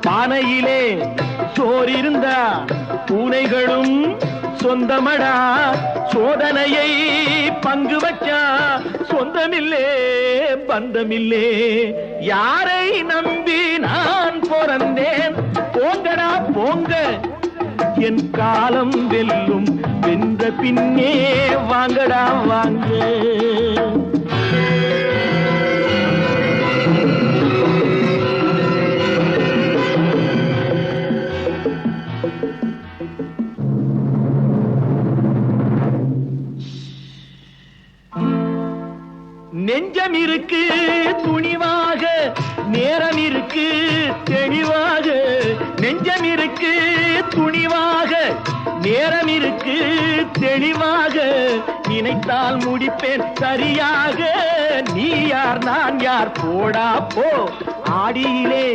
பானையிலே சோறிருந்தா பூனைகளும் சொந்தமடா. சோதனையை பங்கு வச்சா சொந்தமில்லே பந்தமில்லே. யாரை நம்பி நான் பிறந்தேன்? போங்கடா போங்க, என் காலம் வெல்லும். வென்ற பின்னே வாங்கடா வாங்க. நெஞ்சம் இருக்கு துணிவாக, நேரம் இருக்கு தெளிவாக. நெஞ்சம் இருக்கு துணிவாக, நேரம் இருக்கு தெளிவாக. நினைத்தால் முடிப்பேன் சரியாக. நீ யார் நான் யார் போடா போ. ஆடியிலே